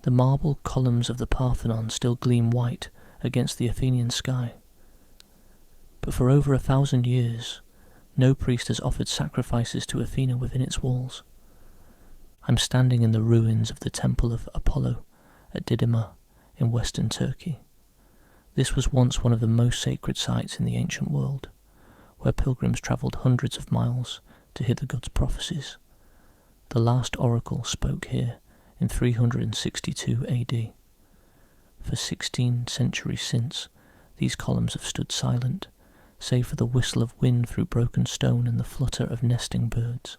The marble columns of the Parthenon still gleam white against the Athenian sky. But for over 1,000 years, no priest has offered sacrifices to Athena within its walls. I'm standing in the ruins of the Temple of Apollo at Didyma in western Turkey. This was once one of the most sacred sites in the ancient world, where pilgrims travelled hundreds of miles to hear the god's prophecies. The last oracle spoke here in 362 AD. For 16 centuries since, these columns have stood silent, save for the whistle of wind through broken stone and the flutter of nesting birds.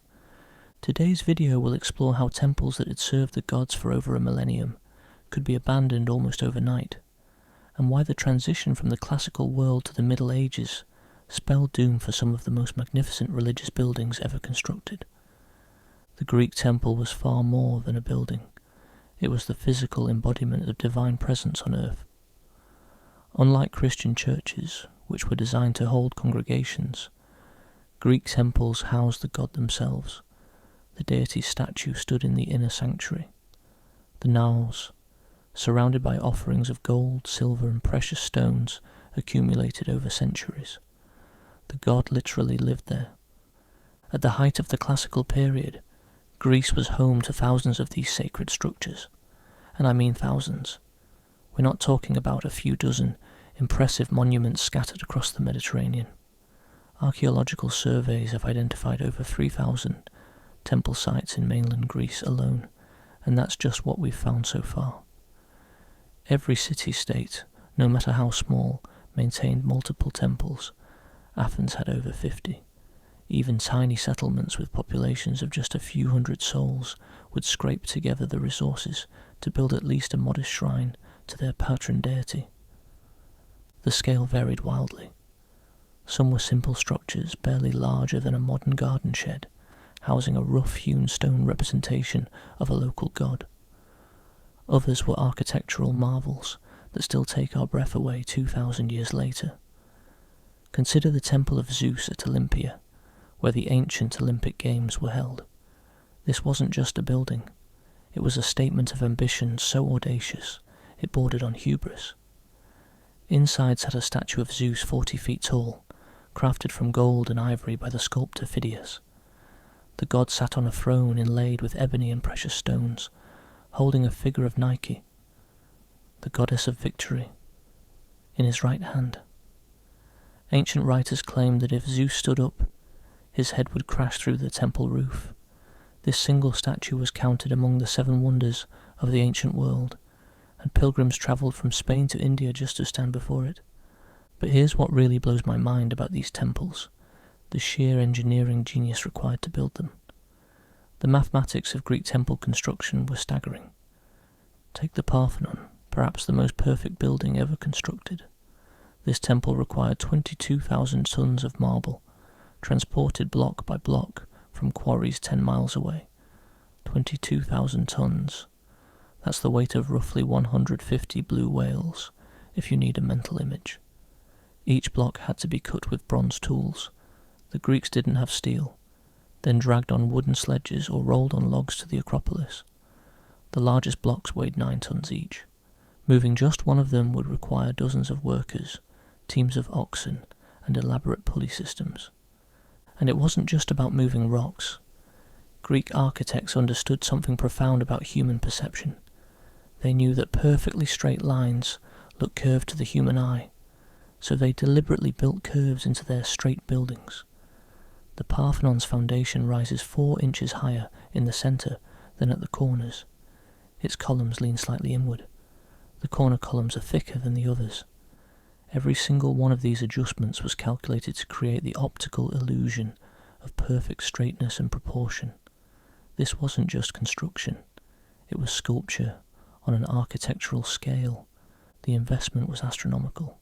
Today's video will explore how temples that had served the gods for over a millennium could be abandoned almost overnight, and why the transition from the classical world to the Middle Ages spelled doom for some of the most magnificent religious buildings ever constructed. The Greek temple was far more than a building. It was the physical embodiment of divine presence on earth. Unlike Christian churches, which were designed to hold congregations, Greek temples housed the god themselves. The deity's statue stood in the inner sanctuary. The naos, surrounded by offerings of gold, silver, and precious stones accumulated over centuries. The god literally lived there. At the height of the classical period, Greece was home to thousands of these sacred structures, and I mean thousands. We're not talking about a few dozen impressive monuments scattered across the Mediterranean. Archaeological surveys have identified over 3,000 temple sites in mainland Greece alone, and that's just what we've found so far. Every city-state, no matter how small, maintained multiple temples. Athens had over 50. Even tiny settlements with populations of just a few hundred souls would scrape together the resources to build at least a modest shrine to their patron deity. The scale varied wildly. Some were simple structures barely larger than a modern garden shed, housing a rough-hewn stone representation of a local god. Others were architectural marvels that still take our breath away 2,000 years later. Consider the Temple of Zeus at Olympia, where the ancient Olympic Games were held. This wasn't just a building. It was a statement of ambition so audacious it bordered on hubris. Inside sat a statue of Zeus 40 feet tall, crafted from gold and ivory by the sculptor Phidias. The god sat on a throne inlaid with ebony and precious stones, holding a figure of Nike, the goddess of victory, in his right hand. Ancient writers claimed that if Zeus stood up, his head would crash through the temple roof. This single statue was counted among the 7 wonders of the ancient world, and pilgrims travelled from Spain to India just to stand before it. But here's what really blows my mind about these temples: the sheer engineering genius required to build them. The mathematics of Greek temple construction were staggering. Take the Parthenon, perhaps the most perfect building ever constructed. This temple required 22,000 tons of marble, transported block by block from quarries 10 miles away. 22,000 tons. That's the weight of roughly 150 blue whales, if you need a mental image. Each block had to be cut with bronze tools. The Greeks didn't have steel, then dragged on wooden sledges or rolled on logs to the Acropolis. The largest blocks weighed 9 tons each. Moving just one of them would require dozens of workers, teams of oxen, and elaborate pulley systems. And it wasn't just about moving rocks. Greek architects understood something profound about human perception. They knew that perfectly straight lines look curved to the human eye, so they deliberately built curves into their straight buildings. The Parthenon's foundation rises 4 inches higher in the centre than at the corners. Its columns lean slightly inward. The corner columns are thicker than the others. Every single one of these adjustments was calculated to create the optical illusion of perfect straightness and proportion. This wasn't just construction, it was sculpture on an architectural scale. The investment was astronomical.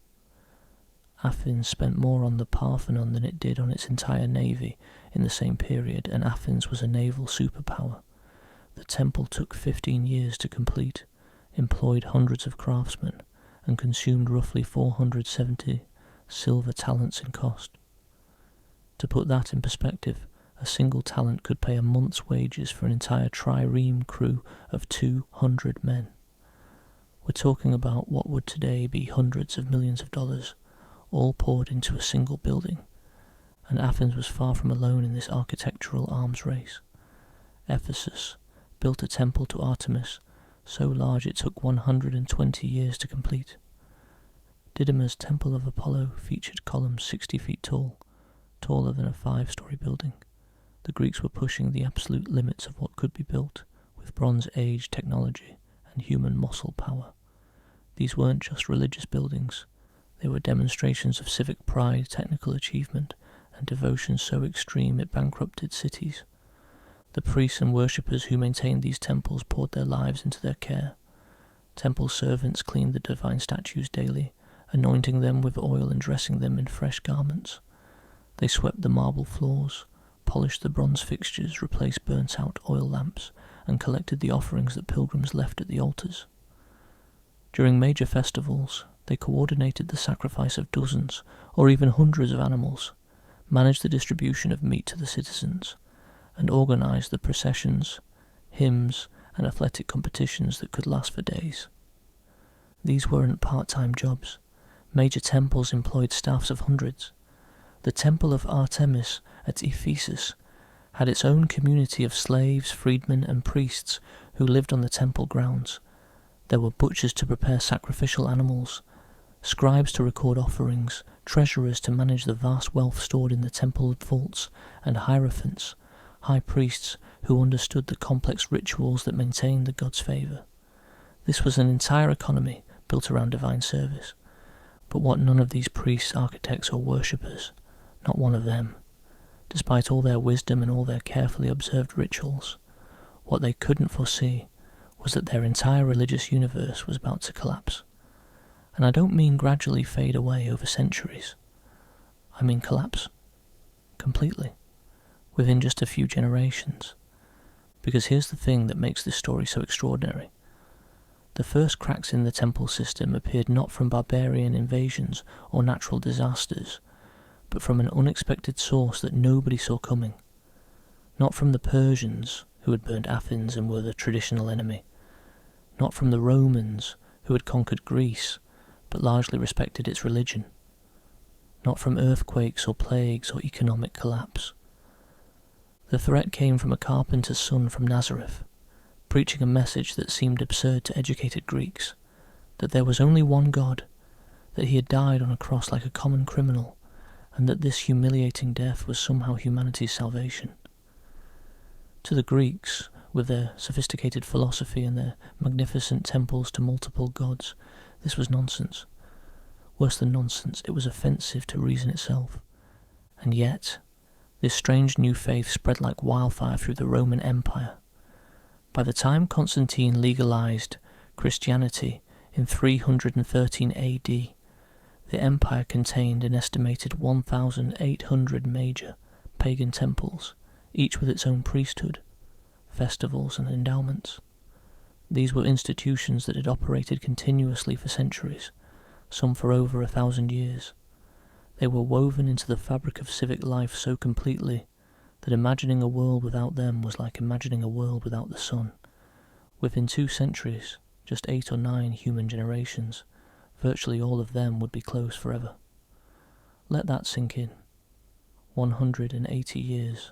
Athens spent more on the Parthenon than it did on its entire navy in the same period, and Athens was a naval superpower. The temple took 15 years to complete, employed hundreds of craftsmen, and consumed roughly 470 silver talents in cost. To put that in perspective, a single talent could pay a month's wages for an entire trireme crew of 200 men. We're talking about what would today be hundreds of millions of dollars, all poured into a single building, and Athens was far from alone in this architectural arms race. Ephesus built a temple to Artemis so large it took 120 years to complete. Didymus' Temple of Apollo featured columns 60 feet tall, taller than a 5-story building. The Greeks were pushing the absolute limits of what could be built with Bronze Age technology and human muscle power. These weren't just religious buildings, they were demonstrations of civic pride, technical achievement, and devotion so extreme it bankrupted cities. The priests and worshippers who maintained these temples poured their lives into their care. Temple servants cleaned the divine statues daily, anointing them with oil and dressing them in fresh garments. They swept the marble floors, polished the bronze fixtures, replaced burnt-out oil lamps, and collected the offerings that pilgrims left at the altars. During major festivals, they coordinated the sacrifice of dozens or even hundreds of animals, managed the distribution of meat to the citizens, and organised the processions, hymns, and athletic competitions that could last for days. These weren't part-time jobs. Major temples employed staffs of hundreds. The Temple of Artemis at Ephesus had its own community of slaves, freedmen, and priests who lived on the temple grounds. There were butchers to prepare sacrificial animals, scribes to record offerings, treasurers to manage the vast wealth stored in the temple vaults, and hierophants, high priests who understood the complex rituals that maintained the god's favour. This was an entire economy built around divine service. But what none of these priests, architects, or worshippers, not one of them, despite all their wisdom and all their carefully observed rituals, what they couldn't foresee was that their entire religious universe was about to collapse. And I don't mean gradually fade away over centuries. I mean collapse. Completely. Within just a few generations. Because here's the thing that makes this story so extraordinary. The first cracks in the temple system appeared not from barbarian invasions or natural disasters, but from an unexpected source that nobody saw coming. Not from the Persians, who had burnt Athens and were the traditional enemy. Not from the Romans, who had conquered Greece, but largely respected its religion. Not from earthquakes or plagues or economic collapse. The threat came from a carpenter's son from Nazareth, preaching a message that seemed absurd to educated Greeks, that there was only one God, that he had died on a cross like a common criminal, and that this humiliating death was somehow humanity's salvation. To the Greeks, with their sophisticated philosophy and their magnificent temples to multiple gods, this was nonsense. Worse than nonsense, it was offensive to reason itself. And yet, this strange new faith spread like wildfire through the Roman Empire. By the time Constantine legalized Christianity in 313 AD, the empire contained an estimated 1,800 major pagan temples, each with its own priesthood, festivals and endowments. These were institutions that had operated continuously for centuries, some for over 1,000 years. They were woven into the fabric of civic life so completely that imagining a world without them was like imagining a world without the sun. Within 2 centuries, just 8 or 9 human generations, virtually all of them would be closed forever. Let that sink in. 180 years.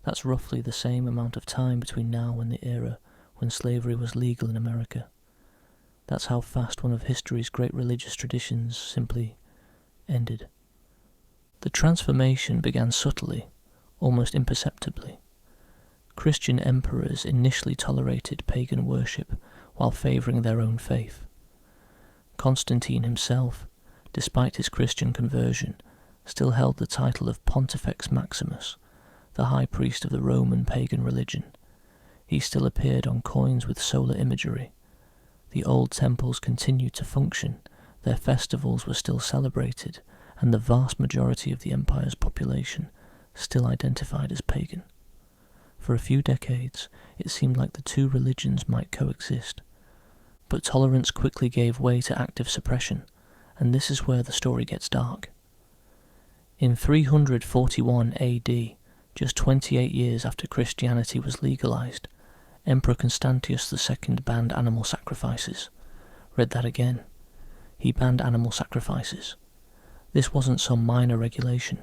That's roughly the same amount of time between now and the era when slavery was legal in America. That's how fast one of history's great religious traditions simply ended. The transformation began subtly, almost imperceptibly. Christian emperors initially tolerated pagan worship while favouring their own faith. Constantine himself, despite his Christian conversion, still held the title of Pontifex Maximus, the high priest of the Roman pagan religion. He still appeared on coins with solar imagery. The old temples continued to function, their festivals were still celebrated, and the vast majority of the empire's population still identified as pagan. For a few decades, it seemed like the two religions might coexist. But tolerance quickly gave way to active suppression, and this is where the story gets dark. In 341 AD, just 28 years after Christianity was legalized, Emperor Constantius II banned animal sacrifices, Read that again. He banned animal sacrifices. This wasn't some minor regulation.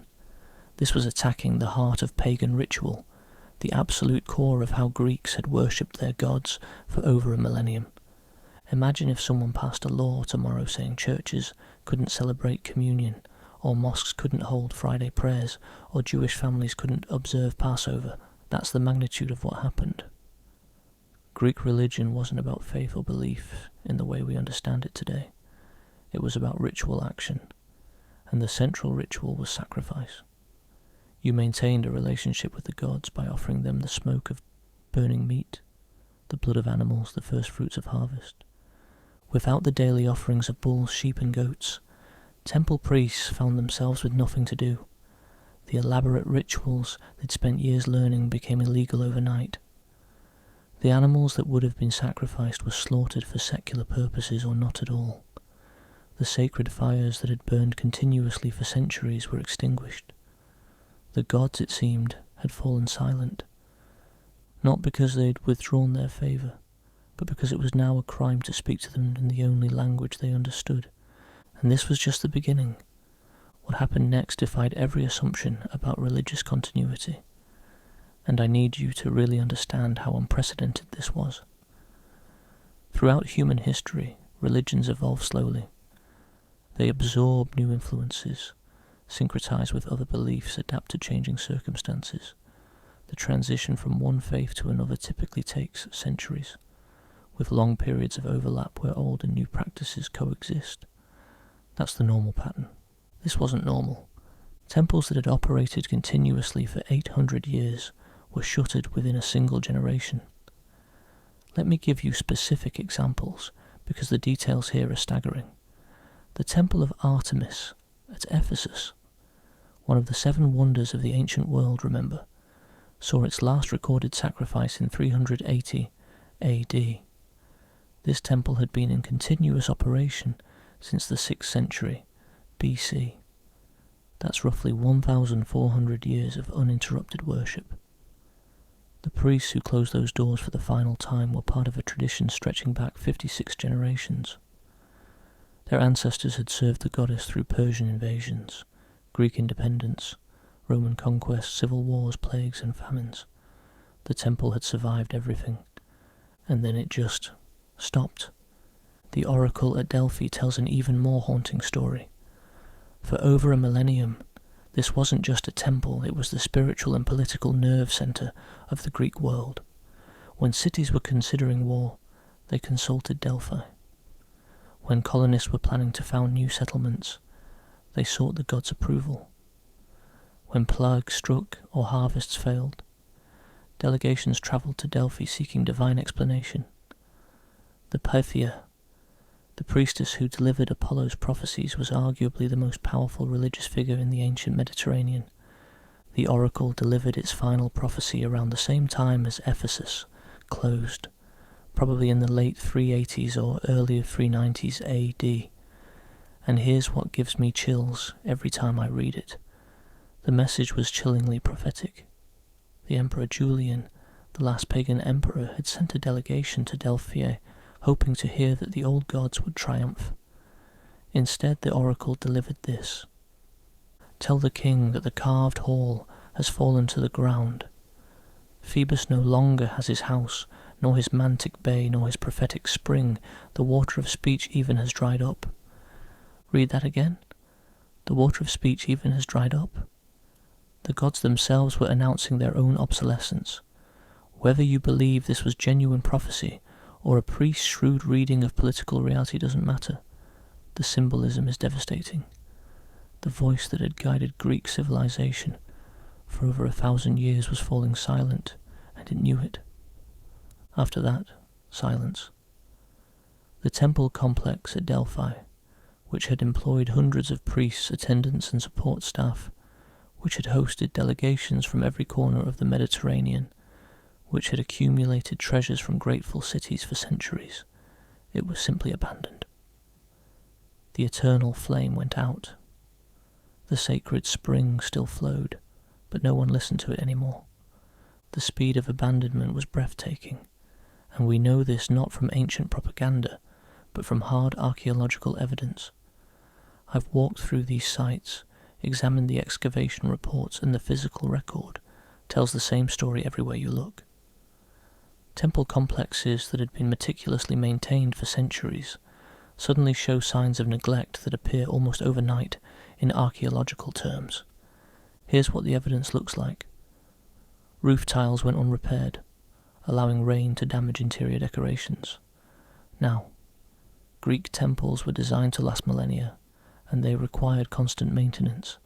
This was attacking the heart of pagan ritual, the absolute core of how Greeks had worshipped their gods for over a millennium. Imagine if someone passed a law tomorrow saying churches couldn't celebrate communion, or mosques couldn't hold Friday prayers, or Jewish families couldn't observe Passover. That's the magnitude of what happened. Greek religion wasn't about faith or belief in the way we understand it today. It was about ritual action, and the central ritual was sacrifice. You maintained a relationship with the gods by offering them the smoke of burning meat, the blood of animals, the first fruits of harvest. Without the daily offerings of bulls, sheep and goats, temple priests found themselves with nothing to do. The elaborate rituals they'd spent years learning became illegal overnight. The animals that would have been sacrificed were slaughtered for secular purposes or not at all. The sacred fires that had burned continuously for centuries were extinguished. The gods, it seemed, had fallen silent, not because they'd withdrawn their favour, but because it was now a crime to speak to them in the only language they understood. And this was just the beginning. What happened next defied every assumption about religious continuity, and I need you to really understand how unprecedented this was. Throughout human history, religions evolve slowly. They absorb new influences, syncretize with other beliefs, adapt to changing circumstances. The transition from one faith to another typically takes centuries, with long periods of overlap where old and new practices coexist. That's the normal pattern. This wasn't normal. Temples that had operated continuously for 800 years were shuttered within a single generation. Let me give you specific examples, because the details here are staggering. The Temple of Artemis at Ephesus, one of the 7 wonders of the ancient world, remember, saw its last recorded sacrifice in 380 AD. This temple had been in continuous operation since the 6th century BC. That's roughly 1,400 years of uninterrupted worship. The priests who closed those doors for the final time were part of a tradition stretching back 56 generations. Their ancestors had served the goddess through Persian invasions, Greek independence, Roman conquest, civil wars, plagues and famines. The temple had survived everything, and then it just stopped. The oracle at Delphi tells an even more haunting story. For over a millennium, this wasn't just a temple, it was the spiritual and political nerve centre of the Greek world. When cities were considering war, they consulted Delphi. When colonists were planning to found new settlements, they sought the gods' approval. When plagues struck or harvests failed, delegations travelled to Delphi seeking divine explanation. The Pythia, the priestess who delivered Apollo's prophecies, was arguably the most powerful religious figure in the ancient Mediterranean. The oracle delivered its final prophecy around the same time as Ephesus closed, probably in the late 380s or early 390s AD. And here's what gives me chills every time I read it. The message was chillingly prophetic. The Emperor Julian, the last pagan emperor, had sent a delegation to Delphi, hoping to hear that the old gods would triumph. Instead, the oracle delivered this. Tell the king that the carved hall has fallen to the ground. Phoebus no longer has his house, nor his mantic bay, nor his prophetic spring. The water of speech even has dried up. Read that again. The water of speech even has dried up. The gods themselves were announcing their own obsolescence. Whether you believe this was genuine prophecy, or a priest's shrewd reading of political reality, doesn't matter. The symbolism is devastating. The voice that had guided Greek civilization for over 1,000 years was falling silent, and it knew it. After that, silence. The temple complex at Delphi, which had employed hundreds of priests, attendants and support staff, which had hosted delegations from every corner of the Mediterranean, which had accumulated treasures from grateful cities for centuries, it was simply abandoned. The eternal flame went out. The sacred spring still flowed, but no one listened to it anymore. The speed of abandonment was breathtaking, and we know this not from ancient propaganda, but from hard archaeological evidence. I've walked through these sites, examined the excavation reports, and the physical record tells the same story everywhere you look. Temple complexes that had been meticulously maintained for centuries suddenly show signs of neglect that appear almost overnight in archaeological terms. Here's what the evidence looks like. Roof tiles went unrepaired, allowing rain to damage interior decorations. Now, Greek temples were designed to last millennia, and they required constant maintenance.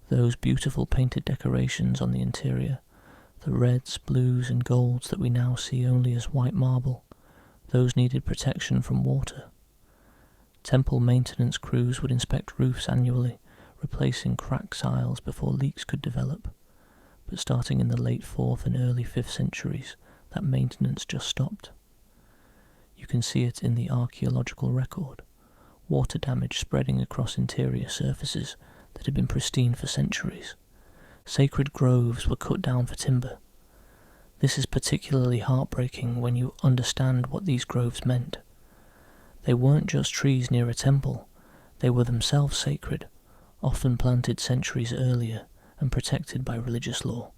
Those beautiful painted decorations on the interior, the reds, blues, and golds that we now see only as white marble, those needed protection from water. Temple maintenance crews would inspect roofs annually, replacing cracked tiles before leaks could develop. But starting in the late 4th and early 5th centuries, that maintenance just stopped. You can see it in the archaeological record, water damage spreading across interior surfaces that had been pristine for centuries. Sacred groves were cut down for timber. This is particularly heartbreaking when you understand what these groves meant. They weren't just trees near a temple, they were themselves sacred, often planted centuries earlier and protected by religious law.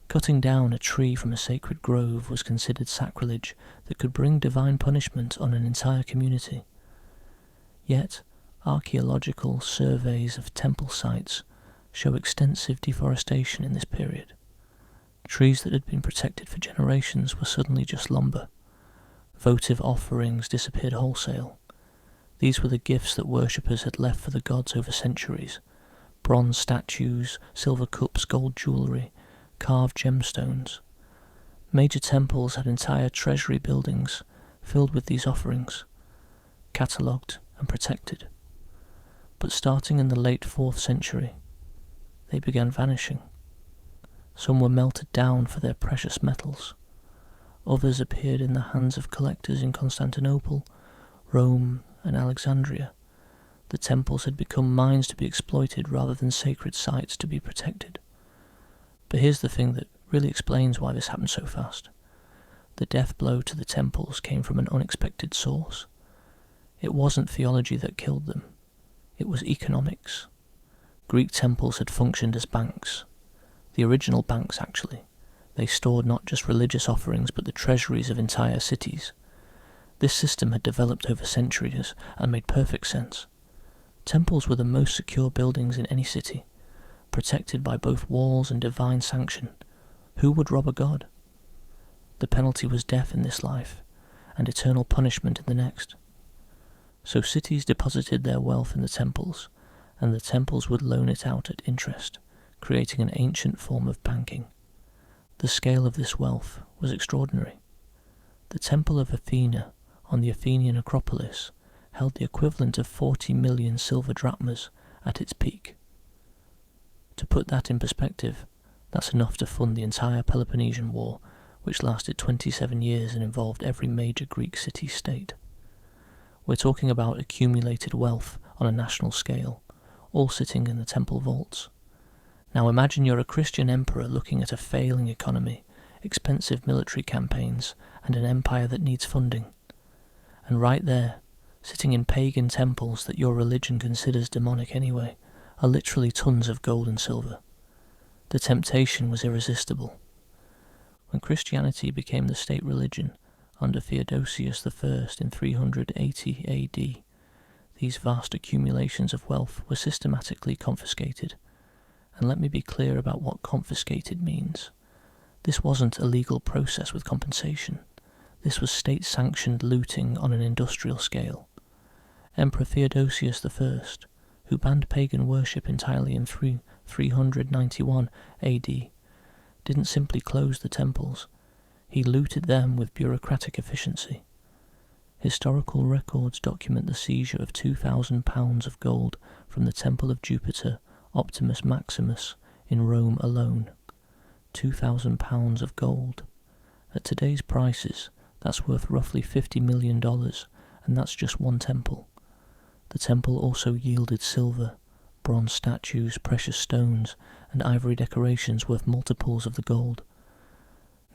Cutting down a tree from a sacred grove was considered sacrilege that could bring divine punishment on an entire community. Yet, archaeological surveys of temple sites show extensive deforestation in this period. Trees that had been protected for generations were suddenly just lumber. Votive offerings disappeared wholesale. These were the gifts that worshippers had left for the gods over centuries. Bronze statues, silver cups, gold jewellery, carved gemstones. Major temples had entire treasury buildings filled with these offerings, catalogued and protected. But starting in the late 4th century, they began vanishing. Some were melted down for their precious metals. Others appeared in the hands of collectors in Constantinople, Rome, and Alexandria. The temples had become mines to be exploited rather than sacred sites to be protected. But here's the thing that really explains why this happened so fast. The death blow to the temples came from an unexpected source. It wasn't theology that killed them. It was economics. Greek temples had functioned as banks. The original banks, actually. They stored not just religious offerings, but the treasuries of entire cities. This system had developed over centuries and made perfect sense. Temples were the most secure buildings in any city, protected by both walls and divine sanction. Who would rob a god? The penalty was death in this life, and eternal punishment in the next. So cities deposited their wealth in the temples, and the temples would loan it out at interest, creating an ancient form of banking. The scale of this wealth was extraordinary. The Temple of Athena on the Athenian Acropolis held the equivalent of 40 million silver drachmas at its peak. To put that in perspective, that's enough to fund the entire Peloponnesian War, which lasted 27 years and involved every major Greek city-state. We're talking about accumulated wealth on a national scale, all sitting in the temple vaults. Now imagine you're a Christian emperor looking at a failing economy, expensive military campaigns, and an empire that needs funding. And right there, sitting in pagan temples that your religion considers demonic anyway, are literally tons of gold and silver. The temptation was irresistible. When Christianity became the state religion under Theodosius I in 380 AD, these vast accumulations of wealth were systematically confiscated. And let me be clear about what confiscated means. This wasn't a legal process with compensation. This was state-sanctioned looting on an industrial scale. Emperor Theodosius I, who banned pagan worship entirely in 391 AD, didn't simply close the temples. He looted them with bureaucratic efficiency. Historical records document the seizure of 2,000 pounds of gold from the Temple of Jupiter Optimus Maximus in Rome alone. 2,000 pounds of gold. At today's prices, that's worth roughly $50 million, and that's just one temple. The temple also yielded silver, bronze statues, precious stones, and ivory decorations worth multiples of the gold.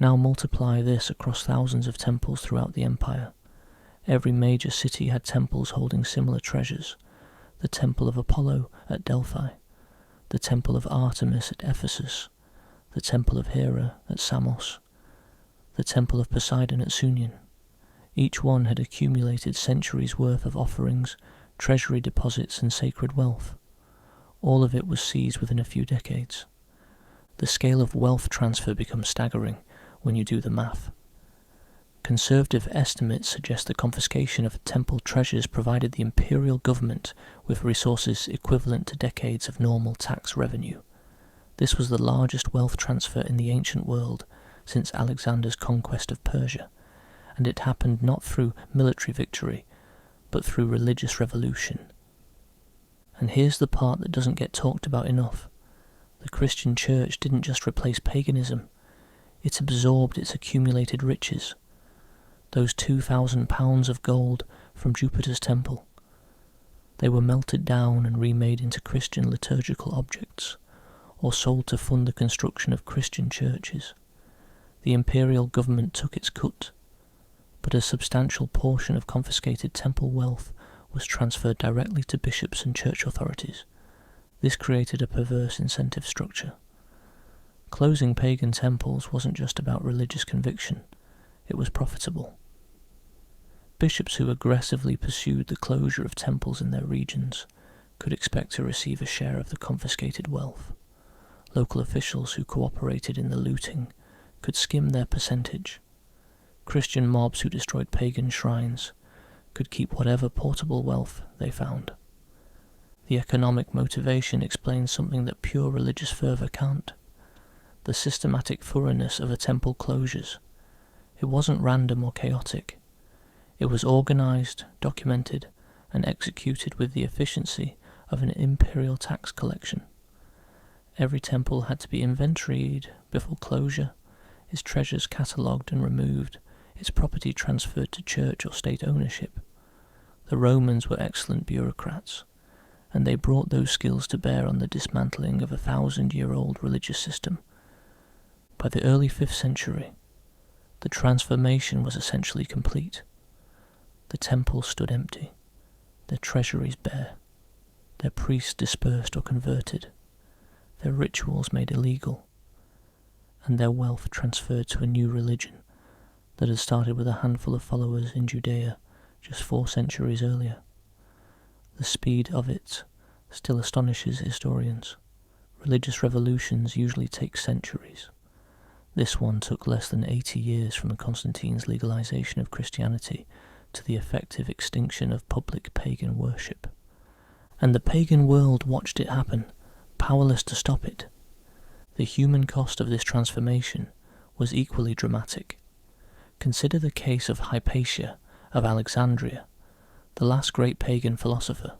Now multiply this across thousands of temples throughout the empire, Every major city had temples holding similar treasures: the Temple of Apollo at Delphi, the Temple of Artemis at Ephesus, the Temple of Hera at Samos, the Temple of Poseidon at Sunion. Each one had accumulated centuries' worth of offerings, treasury deposits, and sacred wealth. All of it was seized within a few decades. The scale of wealth transfer becomes staggering when you do the math. Conservative estimates suggest the confiscation of temple treasures provided the imperial government with resources equivalent to decades of normal tax revenue. This was the largest wealth transfer in the ancient world since Alexander's conquest of Persia, and it happened not through military victory, but through religious revolution. And here's the part that doesn't get talked about enough. The Christian church didn't just replace paganism, it absorbed its accumulated riches. Those 2,000 pounds of gold from Jupiter's temple. They were melted down and remade into Christian liturgical objects, or sold to fund the construction of Christian churches. The imperial government took its cut, but a substantial portion of confiscated temple wealth was transferred directly to bishops and church authorities. This created a perverse incentive structure. Closing pagan temples wasn't just about religious conviction, it was profitable. Bishops who aggressively pursued the closure of temples in their regions could expect to receive a share of the confiscated wealth. Local officials who cooperated in the looting could skim their percentage. Christian mobs who destroyed pagan shrines could keep whatever portable wealth they found. The economic motivation explains something that pure religious fervour can't: the systematic thoroughness of the temple closures. It wasn't random or chaotic. It was organised, documented, and executed with the efficiency of an imperial tax collection. Every temple had to be inventoried before closure, its treasures catalogued and removed, its property transferred to church or state ownership. The Romans were excellent bureaucrats, and they brought those skills to bear on the dismantling of a 1,000-year-old religious system. By the early 5th century, the transformation was essentially complete. The temples stood empty, their treasuries bare, their priests dispersed or converted, their rituals made illegal, and their wealth transferred to a new religion that had started with a handful of followers in Judea just 4 centuries earlier. The speed of it still astonishes historians. Religious revolutions usually take centuries. This one took less than 80 years from Constantine's legalization of Christianity to the effective extinction of public pagan worship. And the pagan world watched it happen, powerless to stop it. The human cost of this transformation was equally dramatic. Consider the case of Hypatia of Alexandria, the last great pagan philosopher.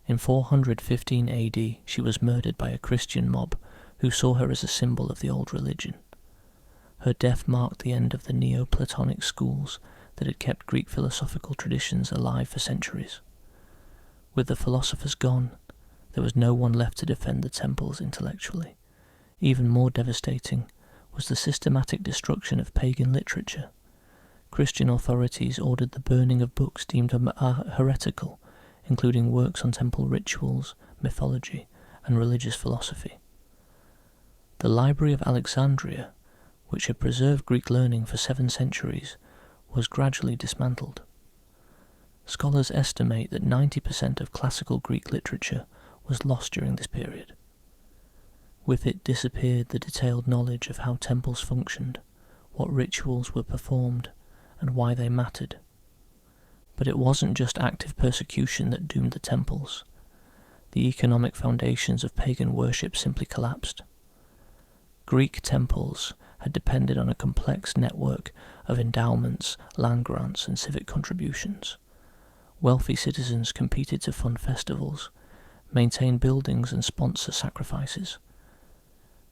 In 415 AD, she was murdered by a Christian mob who saw her as a symbol of the old religion. Her death marked the end of the Neoplatonic schools that had kept Greek philosophical traditions alive for centuries. With the philosophers gone, there was no one left to defend the temples intellectually. Even more devastating was the systematic destruction of pagan literature. Christian authorities ordered the burning of books deemed heretical, including works on temple rituals, mythology, and religious philosophy. The Library of Alexandria, which had preserved Greek learning for 7 centuries, was gradually dismantled. Scholars estimate that 90% of classical Greek literature was lost during this period. With it disappeared the detailed knowledge of how temples functioned, what rituals were performed, and why they mattered. But it wasn't just active persecution that doomed the temples. The economic foundations of pagan worship simply collapsed. Greek temples had depended on a complex network of endowments, land grants, and civic contributions. Wealthy citizens competed to fund festivals, maintain buildings, and sponsor sacrifices.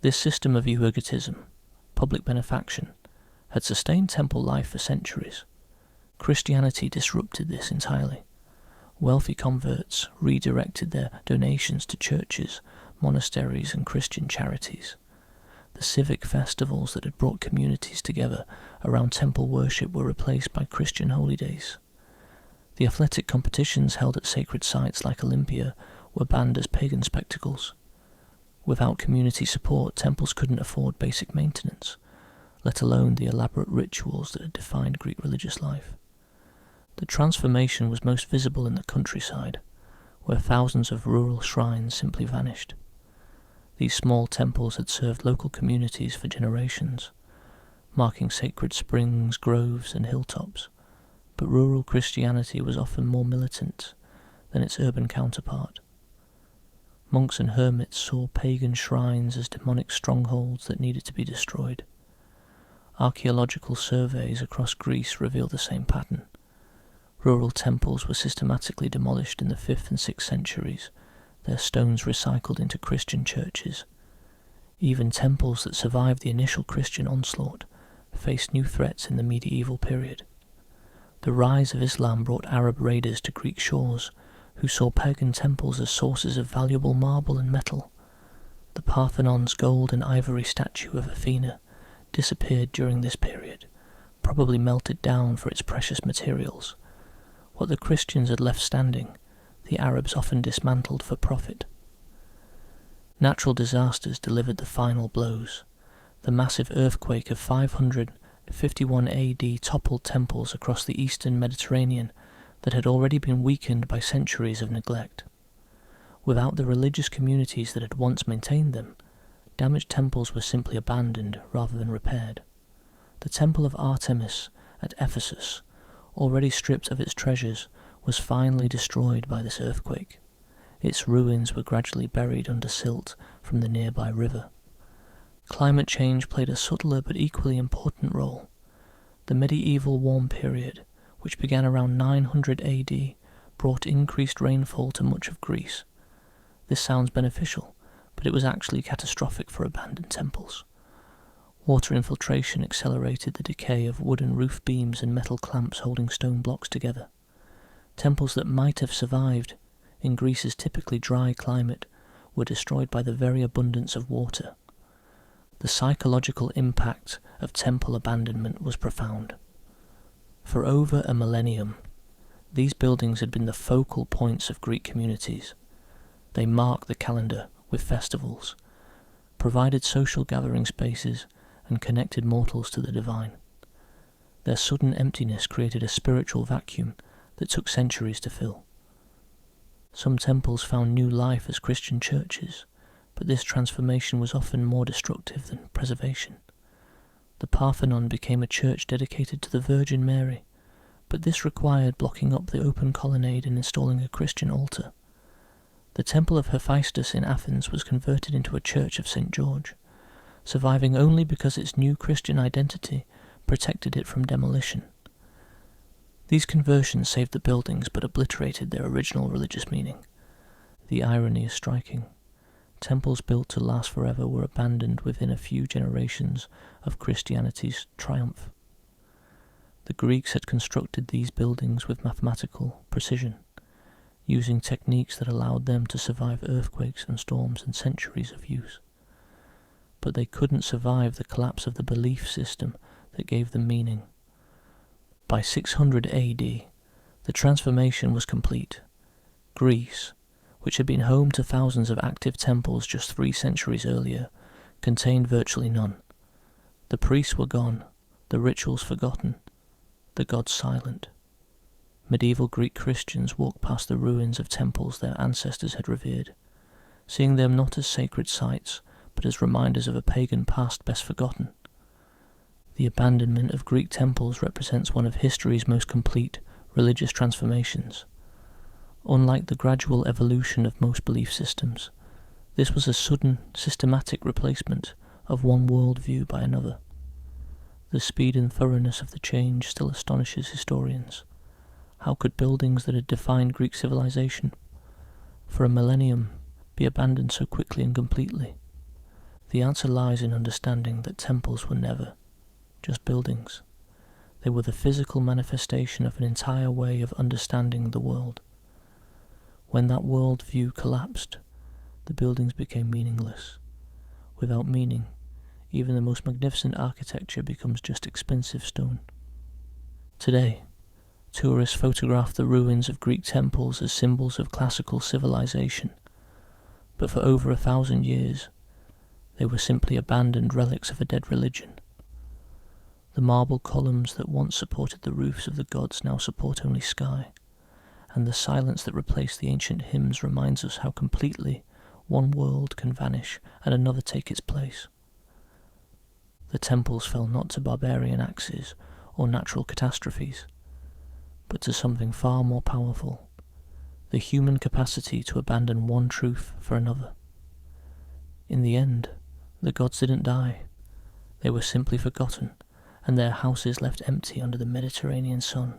This system of euergetism, public benefaction, had sustained temple life for centuries. Christianity disrupted this entirely. Wealthy converts redirected their donations to churches, monasteries, and Christian charities. The civic festivals that had brought communities together around temple worship were replaced by Christian holy days. The athletic competitions held at sacred sites like Olympia were banned as pagan spectacles. Without community support, temples couldn't afford basic maintenance, let alone the elaborate rituals that had defined Greek religious life. The transformation was most visible in the countryside, where thousands of rural shrines simply vanished. These small temples had served local communities for generations, marking sacred springs, groves, and hilltops, but rural Christianity was often more militant than its urban counterpart. Monks and hermits saw pagan shrines as demonic strongholds that needed to be destroyed. Archaeological surveys across Greece reveal the same pattern. Rural temples were systematically demolished in the 5th and 6th centuries, their stones recycled into Christian churches. Even temples that survived the initial Christian onslaught faced new threats in the medieval period. The rise of Islam brought Arab raiders to Greek shores, who saw pagan temples as sources of valuable marble and metal. The Parthenon's gold and ivory statue of Athena disappeared during this period, probably melted down for its precious materials. What the Christians had left standing, the Arabs often dismantled for profit. Natural disasters delivered the final blows. The massive earthquake of 551 AD toppled temples across the eastern Mediterranean that had already been weakened by centuries of neglect. Without the religious communities that had once maintained them, damaged temples were simply abandoned rather than repaired. The Temple of Artemis at Ephesus, already stripped of its treasures, was finally destroyed by this earthquake. Its ruins were gradually buried under silt from the nearby river. Climate change played a subtler but equally important role. The medieval warm period, which began around 900 AD, brought increased rainfall to much of Greece. This sounds beneficial, but it was actually catastrophic for abandoned temples. Water infiltration accelerated the decay of wooden roof beams and metal clamps holding stone blocks together. Temples that might have survived in Greece's typically dry climate were destroyed by the very abundance of water. The psychological impact of temple abandonment was profound. For over a millennium, these buildings had been the focal points of Greek communities. They marked the calendar with festivals, provided social gathering spaces, and connected mortals to the divine. Their sudden emptiness created a spiritual vacuum that took centuries to fill. Some temples found new life as Christian churches, but this transformation was often more destructive than preservation. The Parthenon became a church dedicated to the Virgin Mary, but this required blocking up the open colonnade and installing a Christian altar. The Temple of Hephaestus in Athens was converted into a church of St. George, surviving only because its new Christian identity protected it from demolition. These conversions saved the buildings but obliterated their original religious meaning. The irony is striking. Temples built to last forever were abandoned within a few generations of Christianity's triumph. The Greeks had constructed these buildings with mathematical precision, using techniques that allowed them to survive earthquakes and storms and centuries of use. But they couldn't survive the collapse of the belief system that gave them meaning. By 600 AD, the transformation was complete. Greece, which had been home to thousands of active temples just 3 centuries earlier, contained virtually none. The priests were gone, the rituals forgotten, the gods silent. Medieval Greek Christians walked past the ruins of temples their ancestors had revered, seeing them not as sacred sites, but as reminders of a pagan past best forgotten. The abandonment of Greek temples represents one of history's most complete religious transformations. Unlike the gradual evolution of most belief systems, this was a sudden, systematic replacement of one worldview by another. The speed and thoroughness of the change still astonishes historians. How could buildings that had defined Greek civilization for a millennium be abandoned so quickly and completely? The answer lies in understanding that temples were never just buildings. They were the physical manifestation of an entire way of understanding the world. When that world view collapsed, the buildings became meaningless. Without meaning, even the most magnificent architecture becomes just expensive stone. Today, Tourists photographed the ruins of Greek temples as symbols of classical civilization, but for over 1,000 years they were simply abandoned relics of a dead religion. The marble columns that once supported the roofs of the gods now support only sky, and the silence that replaced the ancient hymns reminds us how completely one world can vanish and another take its place. The temples fell not to barbarian axes or natural catastrophes, but to something far more powerful, the human capacity to abandon one truth for another. In the end, the gods didn't die. They were simply forgotten, and their houses left empty under the Mediterranean sun.